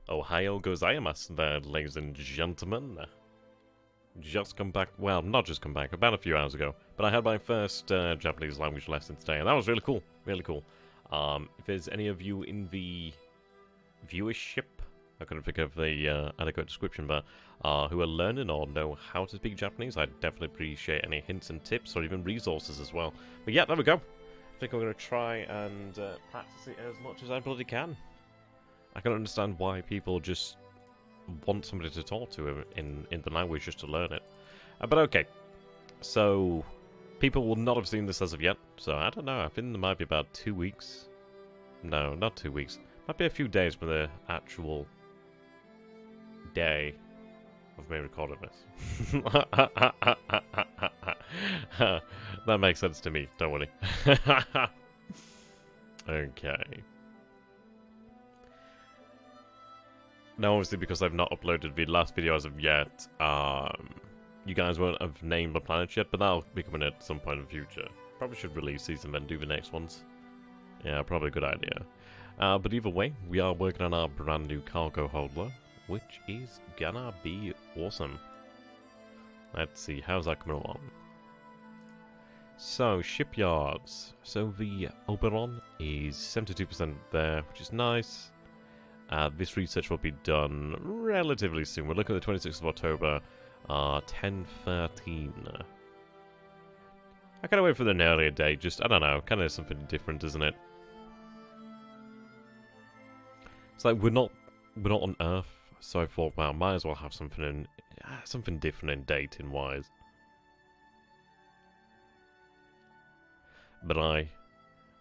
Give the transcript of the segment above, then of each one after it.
Ohio gozaimasu there, ladies and gentlemen. Just come back, well, not just come back, about a few hours ago, but I had my first Japanese language lesson today, and that was really cool, really cool. If there's any of you in the viewership, I couldn't think of the adequate description, but who are learning or know how to speak Japanese, I'd definitely appreciate any hints and tips, or even resources as well. But yeah, there we go. I think I'm going to try and practice it as much as I bloody can. I can understand why people just want somebody to talk to in the language just to learn it. But okay, so people will not have seen this as of yet, so I don't know, I think there might be about 2 weeks. No, not 2 weeks. Might be a few days for the actual day of me recording this. That makes sense to me, don't worry. Okay. Now, obviously, because I've not uploaded the last video as of yet, you guys won't have named the planets yet, but that'll be coming at some point in the future. Probably should release these and then do the next ones. Yeah, probably a good idea. But either way, we are working on our brand new cargo holder, which is gonna be awesome. Let's see, how's that coming along? So, shipyards. So the Oberon is 72% there, which is nice. This research will be done relatively soon. We're looking at the 26th of October, 10:13. I kind of wait for the earlier date, just, I don't know, kind of something different, isn't it? It's like, we're not on Earth, so I thought, well, might as well have something different in dating-wise. But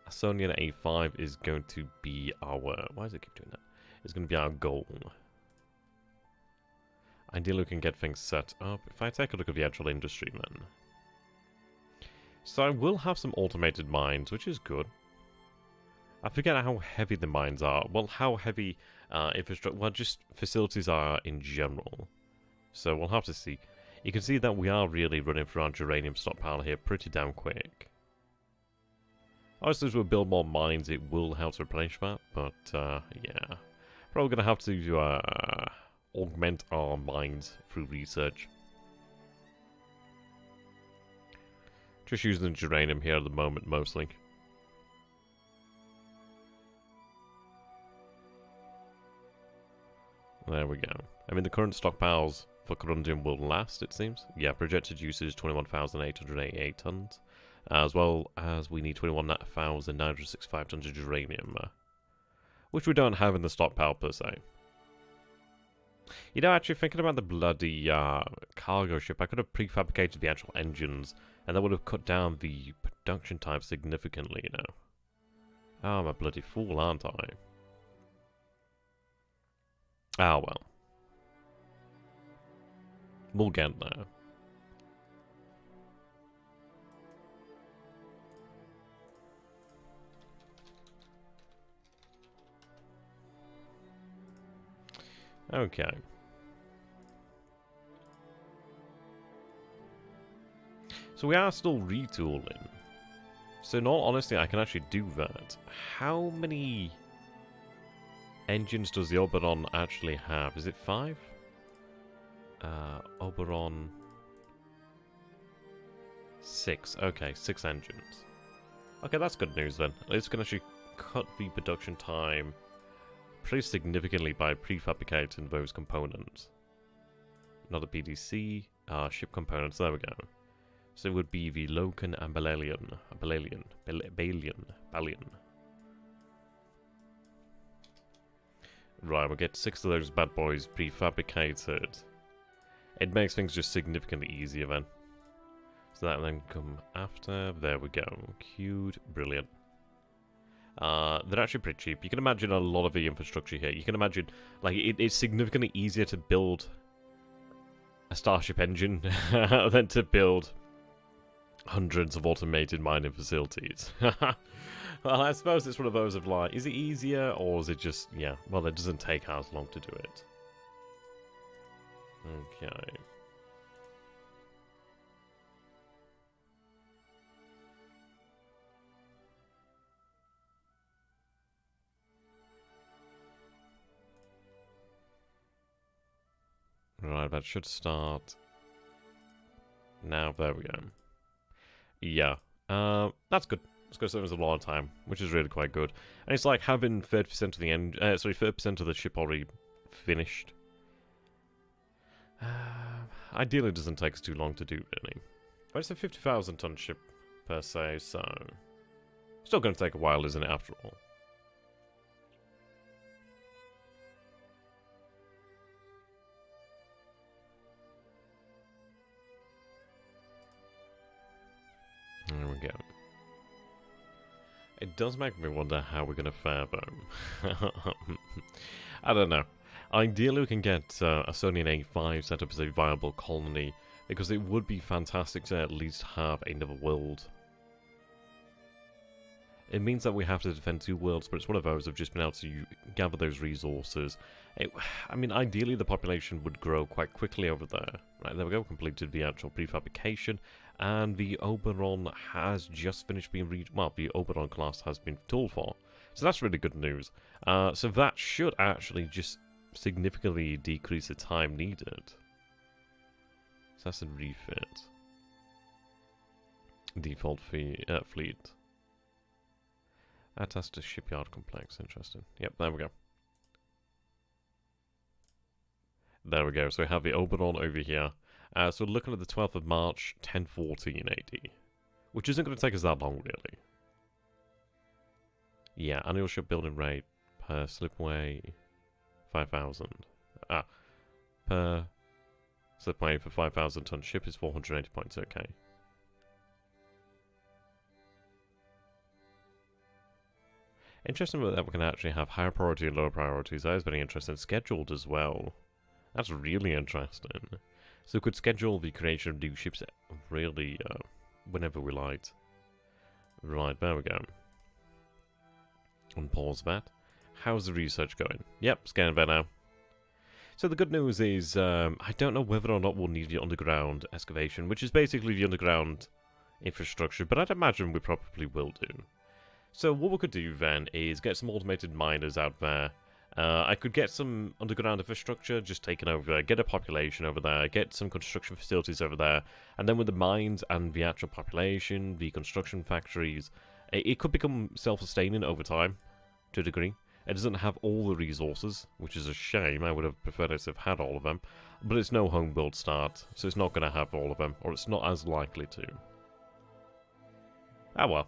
Asonian A5 is going to be our, why does it keep doing that? It's going to be our goal. Ideally, we can get things set up. If I take a look at the actual industry, then. So I will have some automated mines, which is good. I forget how heavy the mines are. Well, how heavy infrastructure, well, just facilities are in general. So we'll have to see. You can see that we are really running through our geranium stockpile here pretty damn quick. Obviously, as we build more mines, it will help to replenish that, but yeah. Probably going to have to augment our mines through research. Just using geranium here at the moment, mostly. There we go. I mean, the current stockpiles for corundum will last, it seems. Yeah, projected usage 21,888 tons. As well as we need 21,965 tons of geranium. Which we don't have in the stockpile, per se. You know, actually, thinking about the bloody cargo ship, I could have prefabricated the actual engines, and that would have cut down the production time significantly, you know. Oh, I'm a bloody fool, aren't I? Ah, well. We'll get there. Okay. So we are still retooling. So in all honesty, I can actually do that. How many engines does the Oberon actually have? Is it 5? Oberon 6. Okay, 6 engines. Okay, that's good news then. At least we can actually cut the production time pretty significantly by prefabricating those components. Another PDC, ship components, there we go. So it would be the Loken and Balian. Right, we'll get 6 of those bad boys prefabricated. It makes things just significantly easier then. So that will then come after, there we go, queued, brilliant. They're actually pretty cheap. You can imagine a lot of the infrastructure here. You can imagine, like, it's significantly easier to build a Starship engine than to build hundreds of automated mining facilities. Well, I suppose it's one of those of like, is it easier or is it just, yeah, well, it doesn't take as long to do it. Okay. Right, that should start. Now, there we go. Yeah. That's good. It's going to save us a lot of time, which is really quite good. And it's like having 30% of the 30% of the ship already finished. Ideally, it doesn't take us too long to do, really. But it's a 50,000 ton ship, per se, so... Still going to take a while, isn't it, after all? There we go. It does make me wonder how we're going to fare, though. I don't know. Ideally, we can get a Sonian A5 set up as a viable colony, because it would be fantastic to at least have another world. It means that we have to defend 2 worlds, but it's one of those of just being able to gather those resources. I mean, ideally, the population would grow quite quickly over there. Right, there we go, completed the actual prefabrication, and the Oberon has just finished being well, the Oberon class has been tooled for. So that's really good news. So that should actually just significantly decrease the time needed. So that's a refit. Default fleet. Attached to shipyard complex. Interesting. Yep, there we go. There we go. So we have the Oberon over here. So we're looking at the 12th of March, 1014 AD. Which isn't going to take us that long, really. Yeah, annual shipbuilding rate per slipway, 5,000. Per slipway for 5,000 ton ship is 480 points, okay. Interesting that we can actually have higher priority and lower priorities. That is very interesting. Scheduled as well. That's really interesting. So we could schedule the creation of new ships really whenever we liked. Right, there we go. Unpause that. How's the research going? Yep, it's getting better now. So the good news is, I don't know whether or not we'll need the underground excavation, which is basically the underground infrastructure, but I'd imagine we probably will do. So what we could do then is get some automated miners out there. I could get some underground infrastructure just taken over, get a population over there, get some construction facilities over there, and then with the mines and the actual population, the construction factories, it could become self-sustaining over time, to a degree. It doesn't have all the resources, which is a shame. I would have preferred it to have had all of them, but it's no home build start, so it's not going to have all of them, or it's not as likely to. Ah well.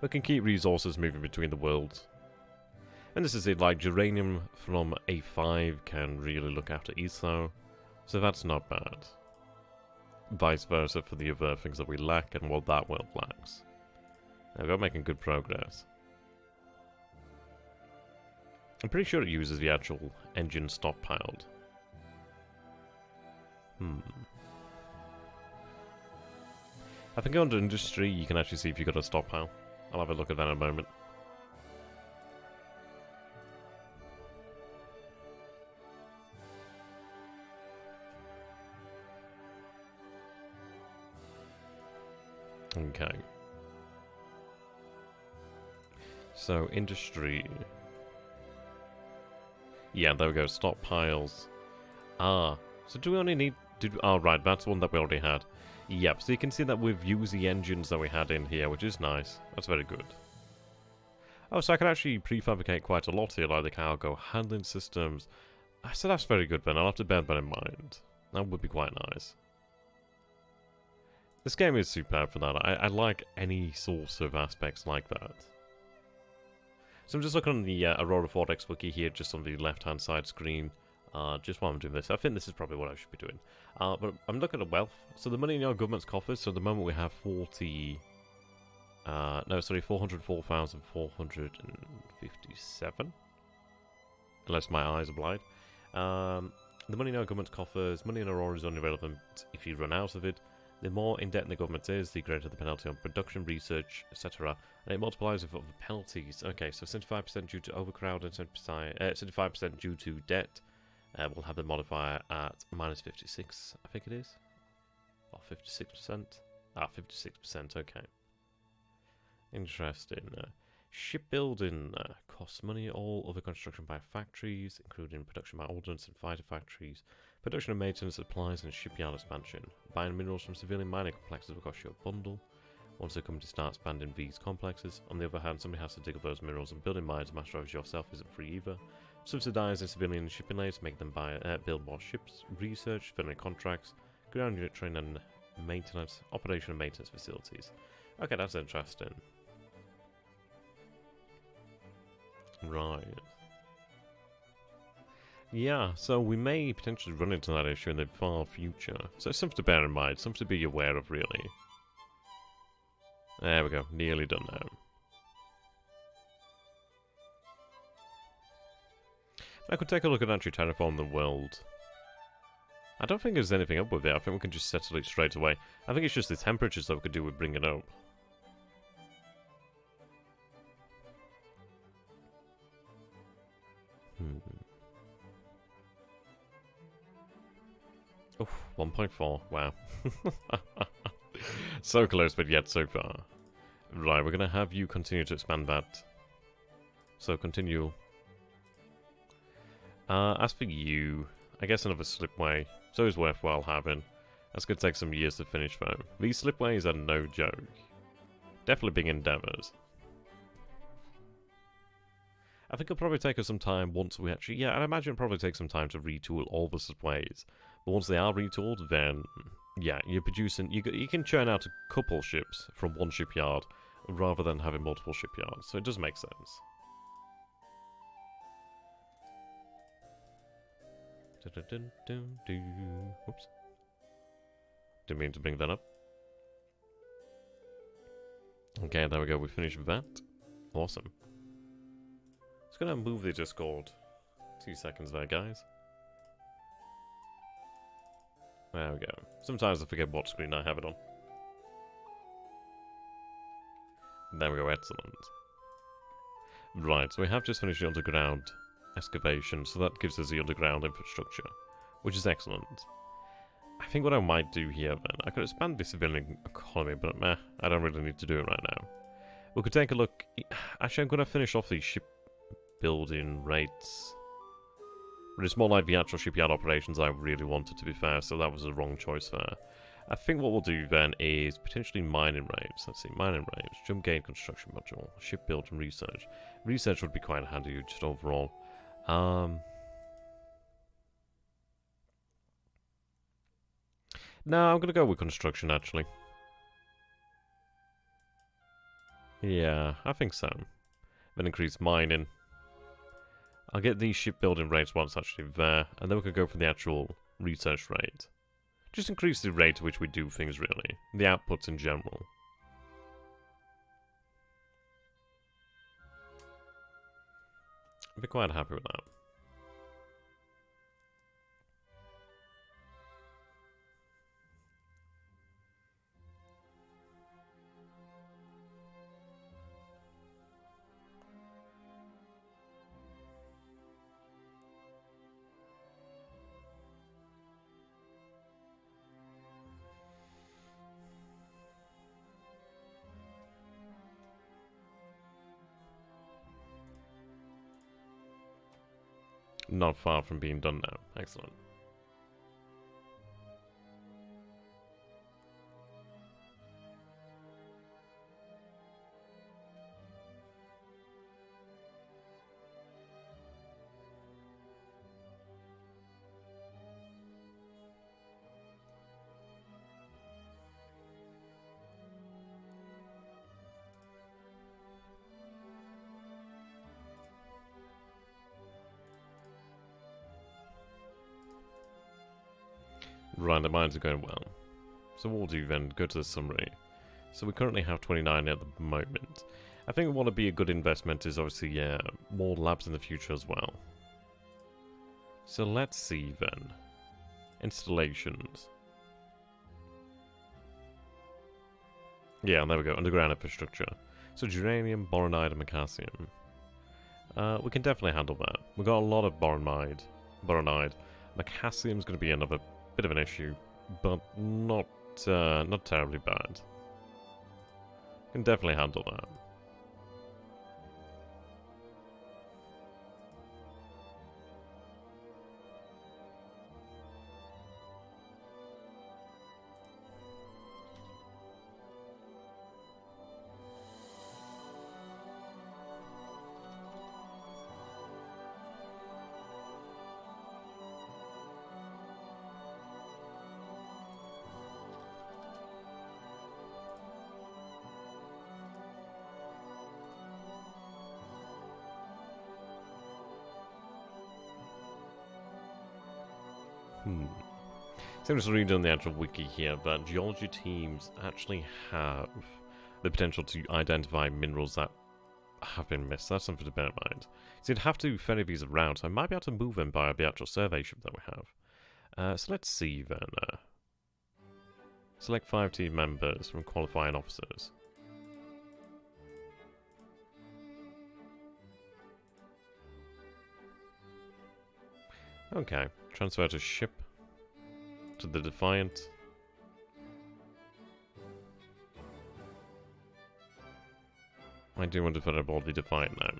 We can keep resources moving between the worlds. And this is it, like geranium from A5 can really look after ESO, so that's not bad. Vice versa for the other things that we lack and what that world lacks. Now we're making good progress. I'm pretty sure it uses the actual engine stockpiled. I think under industry you can actually see if you've got a stockpile. I'll have a look at that in a moment. Okay. So, industry. Yeah, there we go. Stockpiles. So do we only need... Oh, right, that's one that we already had. Yep, so you can see that we've used the engines that we had in here, which is nice. That's very good. Oh, so I can actually prefabricate quite a lot here, like the cargo handling systems. So that's very good then. I'll have to bear that in mind. That would be quite nice. This game is superb for that. I like any sort of aspects like that. So I'm just looking on the Aurora Vortex wiki here, just on the left-hand side screen. Just while I'm doing this, I think this is probably what I should be doing. But I'm looking at wealth. So the money in your government's coffers, so at the moment we have 404,457. Unless my eyes are blind. The money in our government's coffers, money in Aurora is only relevant if you run out of it. The more in debt the government is, the greater the penalty on production, research, etc. And it multiplies with other penalties. Okay, so 75% due to overcrowd and 75% due to debt. We'll have the modifier at minus 56, I think it is. Or 56%. 56%, okay. Interesting. Shipbuilding costs money. All other construction by factories, including production by ordnance and fighter factories, production and maintenance supplies, and shipyard expansion. Buying minerals from civilian mining complexes will cost you a bundle. Once the company starts expanding these complexes, on the other hand, somebody has to dig up those minerals, and building mines master over yourself isn't free either. Subsidising civilian shipping lanes, make them build more ships, research, filling contracts, ground unit training and maintenance, operation and maintenance facilities. Okay, that's interesting. Right. Yeah, so we may potentially run into that issue in the far future. So it's something to bear in mind, something to be aware of, really. There we go, nearly done now. I could take a look at actually terraform the world. I don't think there's anything up with it, I think we can just settle it straight away. I think it's just the temperatures that we could do with bringing it up. Oof, 1.4, wow. So close, but yet so far. Right, we're going to have you continue to expand that. So continue. As for you, I guess another slipway. So is worthwhile having. That's going to take some years to finish though. These slipways are no joke. Definitely big endeavours. I think it'll probably take us some time once we actually... Yeah, I imagine it'll probably take some time to retool all the slipways. But once they are retooled, then... Yeah, you're producing... You can churn out a couple ships from one shipyard rather than having multiple shipyards. So it does make sense. Oops. Didn't mean to bring that up. Okay, there we go. We finished with that. Awesome. Just gonna move the Discord. 2 seconds there, guys. There we go. Sometimes I forget what screen I have it on. There we go, excellent. Right, so we have just finished the underground excavation, so that gives us the underground infrastructure, which is excellent. I think what I might do here then, I could expand the civilian economy, but meh, I don't really need to do it right now. We could take a look. Actually, I'm going to finish off these shipbuilding rates. But it's more like the actual shipyard operations I really wanted, to be fair, so that was the wrong choice there. I think what we'll do then is potentially mining rates. Let's see, mining rates, jump gate construction module, shipbuilding research. Research would be quite handy just overall. No, I'm going to go with construction, actually. Yeah, I think so. Then increase mining. I'll get these shipbuilding rates once actually there, and then we can go for the actual research rate. Just increase the rate at which we do things, really. The outputs in general. I'd be quite happy with that. Not far from being done now. Excellent. Right, the mines are going well. So what we'll do then, go to the summary. So we currently have 29 at the moment. I think what would be a good investment is obviously more labs in the future as well. So let's see then. Installations. Yeah, there we go, underground infrastructure. So geranium, boronite, and macassium. We can definitely handle that. We've got a lot of boronite. Macassium's going to be another bit of an issue, but not terribly bad. Can definitely handle that. So I'm just reading on the actual wiki here that geology teams actually have the potential to identify minerals that have been missed. That's something to bear in mind. So you'd have to ferry these around, so I might be able to move them by the actual survey ship that we have. So let's see then. Select 5 team members from qualifying officers. Okay, transfer to ship. To the Defiant. I do want to put aboard the Defiant now.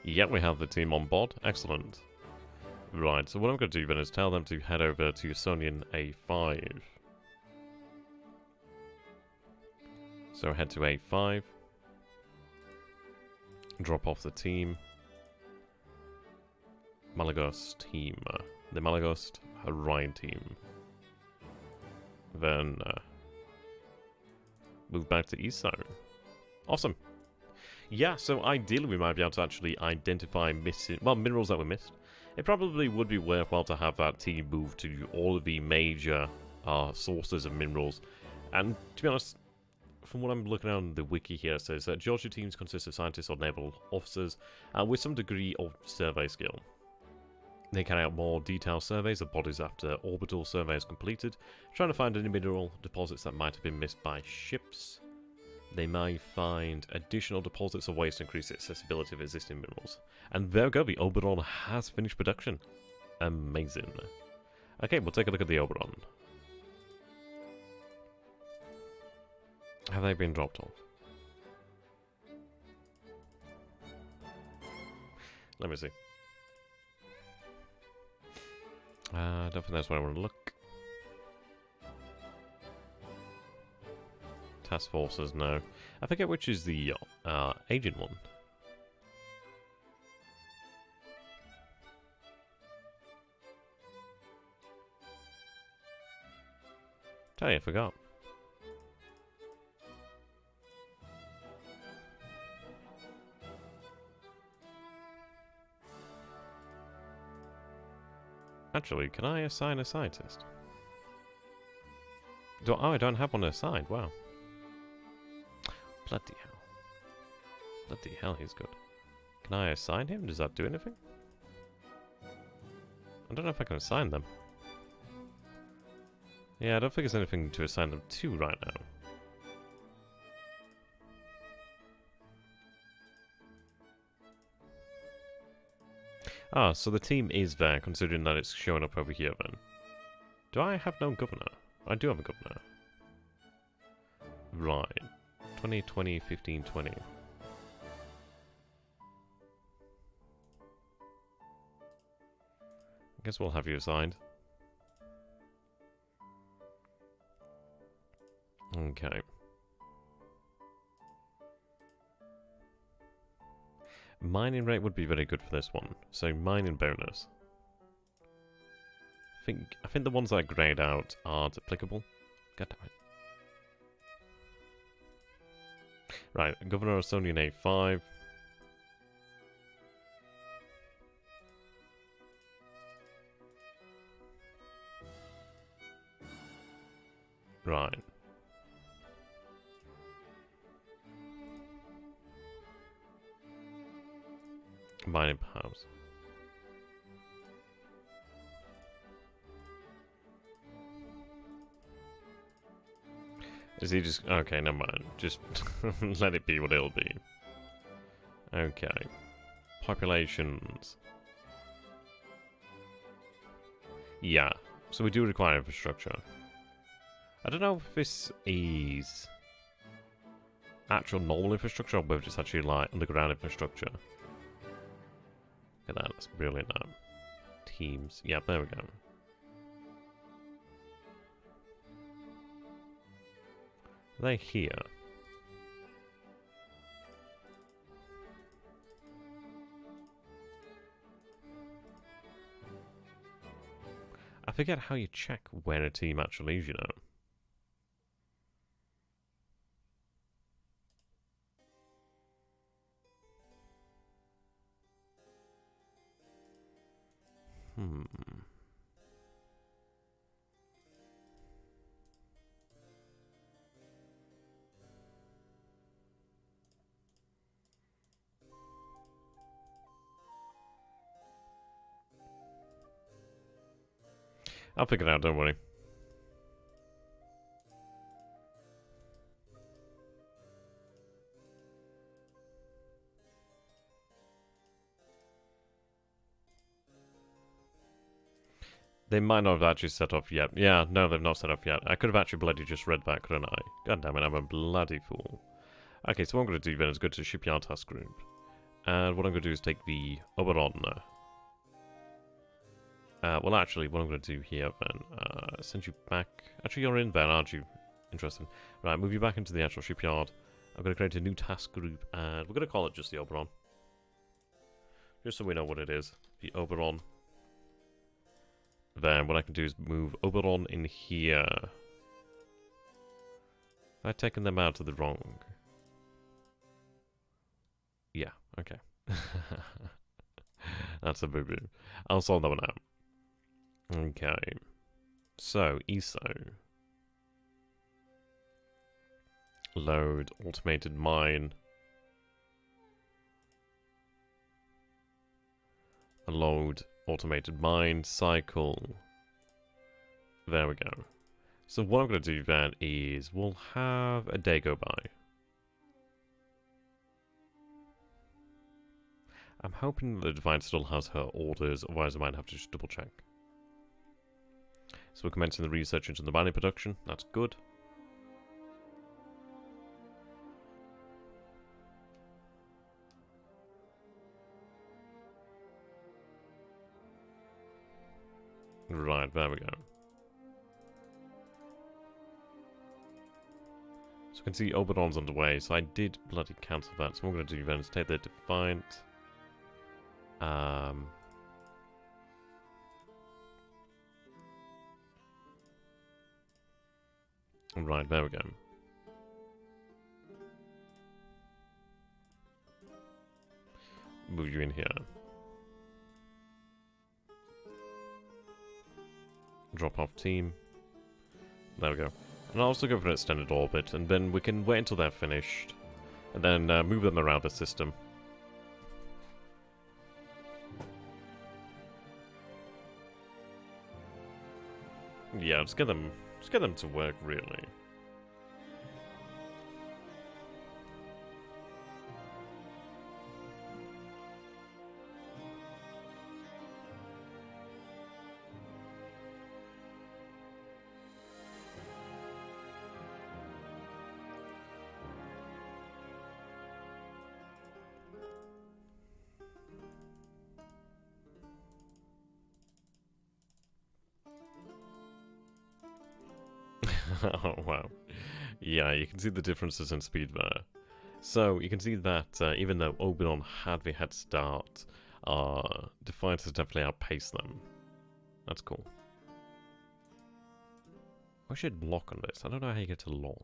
Yeah, we have the team on board. Excellent. Right, so what I'm going to do then is tell them to head over to Sonian A5. So head to A5. Drop off the team. Malagos team. The Malagos Rhine team. Then move back to East Zone. Awesome. Yeah, so ideally we might be able to actually identify minerals that were missed. It probably would be worthwhile to have that team move to all of the major sources of minerals. And to be honest, from what I'm looking at on the wiki here, it says that geology teams consist of scientists or naval officers with some degree of survey skill. They carry out more detailed surveys of bodies after orbital survey is completed, trying to find any mineral deposits that might have been missed by ships. They may find additional deposits or ways to increase the accessibility of existing minerals. And there we go, the Oberon has finished production. Amazing. Okay, we'll take a look at the Oberon. Have they been dropped off? Let me see. I don't think that's where I want to look. Task forces, no. I forget which is the agent one. Tell you, I forgot. Actually, can I assign a scientist? Oh, I don't have one assigned. Wow. Bloody hell. Bloody hell, he's good. Can I assign him? Does that do anything? I don't know if I can assign them. Yeah, I don't think there's anything to assign them to right now. Ah, so the team is there, considering that it's showing up over here then. Do I have no governor? I do have a governor. Right. 2020, 15, 20. I guess we'll have you assigned. Okay. Mining rate would be very good for this one. So mining bonus. I think the ones I grayed out aren't applicable. God damn it. Right, Governor of Sonian A5. Right. Mining perhaps. Is he just... Okay, never mind. Just let it be what it'll be. Okay. Populations. Yeah. So we do require infrastructure. I don't know if this is actual normal infrastructure or whether it's actually like underground infrastructure. Look at that. That's brilliant. Teams. Yeah, there we go. Are they here? I forget how you check where a team actually is, you know. I'll figure it out, don't worry. They might not have actually set off yet. Yeah, no, they've not set off yet. I could have actually bloody just read that, couldn't I? God damn it, I'm a bloody fool. Okay, so what I'm going to do then is go to the shipyard task group. And what I'm going to do is take the Oberon. Well, actually, what I'm going to do here then, send you back. Actually, you're in there, aren't you? Interesting. Right, move you back into the actual shipyard. I'm going to create a new task group, and we're going to call it just the Oberon. Just so we know what it is. The Oberon. Then what I can do is move Oberon in here. Have I taken them out of the wrong? Yeah, okay. That's a boo-boo. I'll solve that one out. Okay. So, ESO. Load, automated mine. Load, automated mine, cycle. There we go. So what I'm going to do then is we'll have a day go by. I'm hoping the Divine still has her orders, otherwise I might have to just double check. So we're commencing the research into the mining production. That's good. Right, there we go. So you can see Oberon's underway, so I did bloody cancel that. So what I'm going to do then is take the Defiant. Right, there we go. Move you in here. Drop off team. There we go. And I'll also go for an extended orbit, and then we can wait until they're finished, and then move them around the system. Yeah, just get them to work, really. Oh, wow. Yeah, you can see the differences in speed there. So, you can see that even though Oberon had the head start, Defiant has definitely outpaced them. That's cool. I should lock on this. I don't know how you get to log.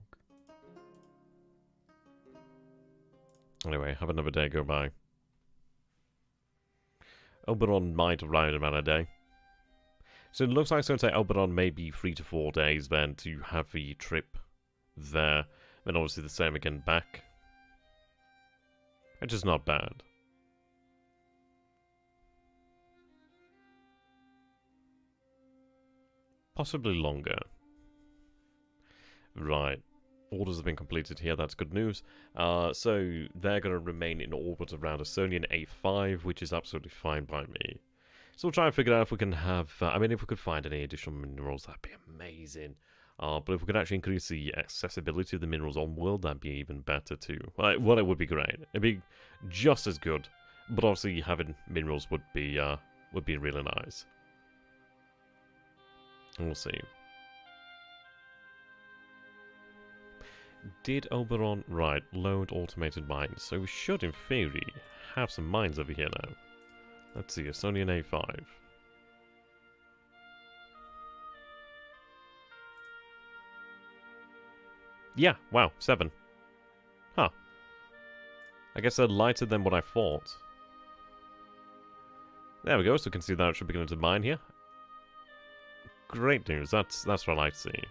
Anyway, have another day go by. Oberon might arrive in about a day. So it looks like it's going to take Oberon maybe 3 to 4 days then to have the trip there. Then obviously the same again back. Which is not bad. Possibly longer. Right. Orders have been completed here, that's good news. So they're going to remain in orbit around Estonian A5, which is absolutely fine by me. So we'll try and figure out if we can have... I mean, if we could find any additional minerals, that'd be amazing. But if we could actually increase the accessibility of the minerals on world, that'd be even better too. Well, it would be great. It'd be just as good. But obviously having minerals would be really nice. We'll see. Did Oberon... Right, load automated mines. So we should, in theory, have some mines over here now. Let's see, Estonian A5. Yeah, wow, 7. Huh. I guess they're lighter than what I thought. There we go, so we can see that it should begin to mine here. Great news, that's what I like to see.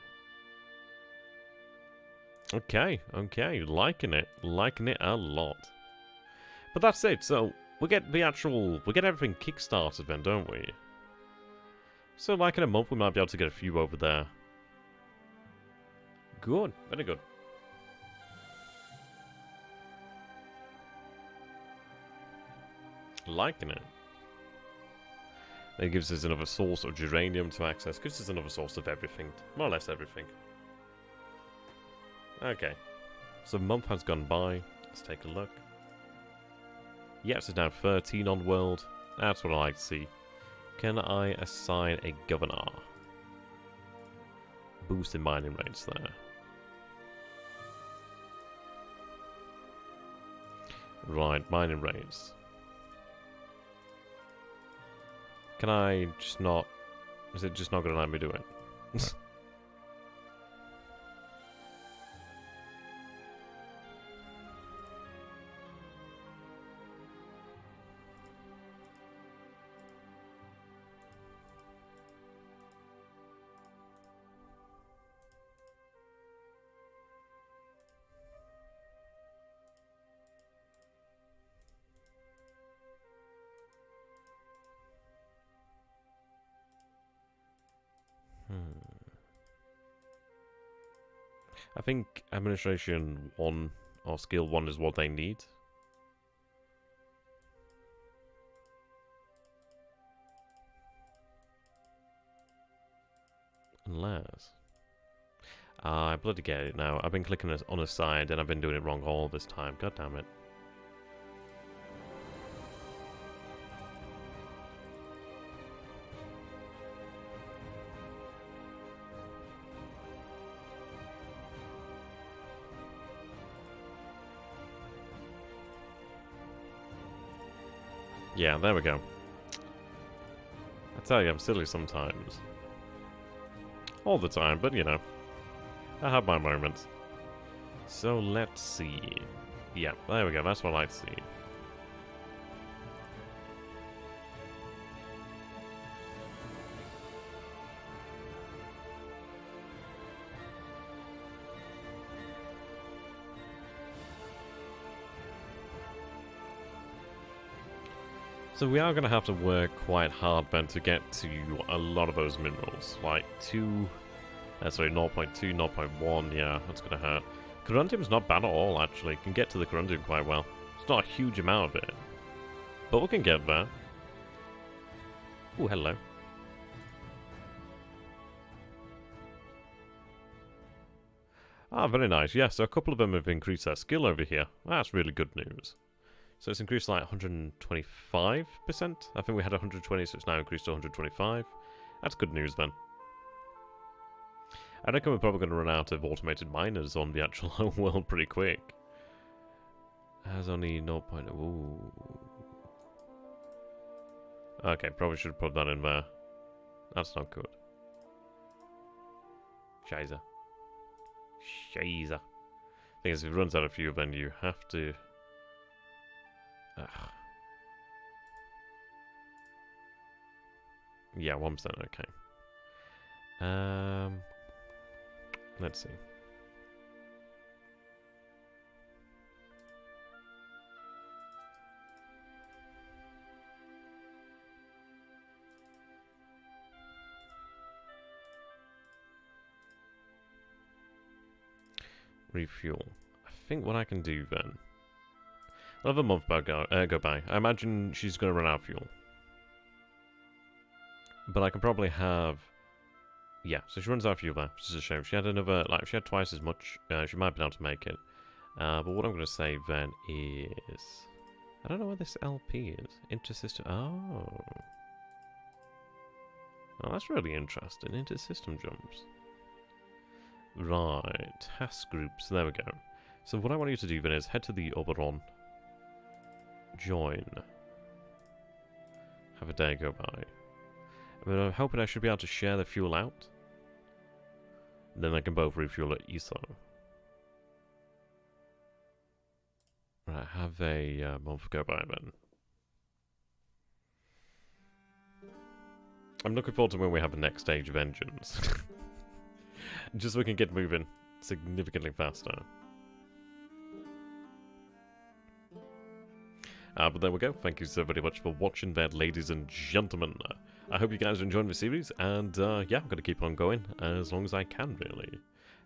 Okay, liking it a lot. But that's it, so we get everything kickstarted then, don't we? So like in a month we might be able to get a few over there. Good, very good. Liking it. It gives us another source of geranium to access. Gives us another source of everything. More or less everything. Okay. So a month has gone by. Let's take a look. Yes, it's now 13 on world. That's what I like to see. Can I assign a governor? Boosting mining rates there. Right, mining rates. Can I just not... Is it just not going to let me do it? I think Administration 1 or Skill 1 is what they need. Unless... I bloody get it now. I've been clicking this on the side and I've been doing it wrong all this time. God damn it. Yeah, there we go. I tell you, I'm silly sometimes. All the time, but you know. I have my moments. So let's see. Yeah, there we go. That's what I like to see. So we are going to have to work quite hard then to get to a lot of those minerals. Like 0.2, 0.1, yeah, that's going to hurt. Corundium's not bad at all, actually. Can get to the Corundium quite well. It's not a huge amount of it. But we can get there. Oh, hello. Ah, very nice. Yeah, so a couple of them have increased their skill over here. That's really good news. So it's increased like 125%. I think we had 120, so it's now increased to 125. That's good news then. I reckon we're probably going to run out of automated miners on the actual home world pretty quick. Has only 0. Ooh. Okay, probably should have put that in there. That's not good. Shiza. Shiza. Thing is, if it runs out of fuel, then you have to... Ugh. Yeah, 1%, okay. Let's see. Refuel. I think what I can do then... Another month go by. I imagine she's going to run out of fuel. But I can probably have... Yeah, so she runs out of fuel there, which is a shame. If she had another... Like, if she had twice as much, she might be able to make it. But what I'm going to say then is... I don't know where this LP is. Intersystem... Oh. Oh, that's really interesting. Intersystem jumps. Right. Task groups. There we go. So what I want you to do then is head to the Oberon. Join. Have a day go by. I'm hoping I should be able to share the fuel out. Then they can both refuel at ESO. Right, have a month go by then. I'm looking forward to when we have the next stage of engines. Just so we can get moving significantly faster. But there we go. Thank you so very much for watching that, ladies and gentlemen. I hope you guys are enjoying the series, and yeah, I'm going to keep on going as long as I can, really.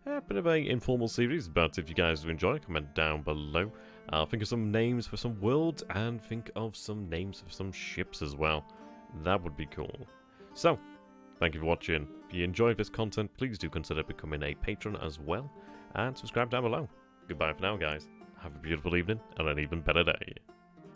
A bit of an informal series, but if you guys do enjoy, comment down below. Think of some names for some worlds, and think of some names for some ships as well. That would be cool. So, thank you for watching. If you enjoyed this content, please do consider becoming a patron as well, and subscribe down below. Goodbye for now, guys. Have a beautiful evening, and an even better day.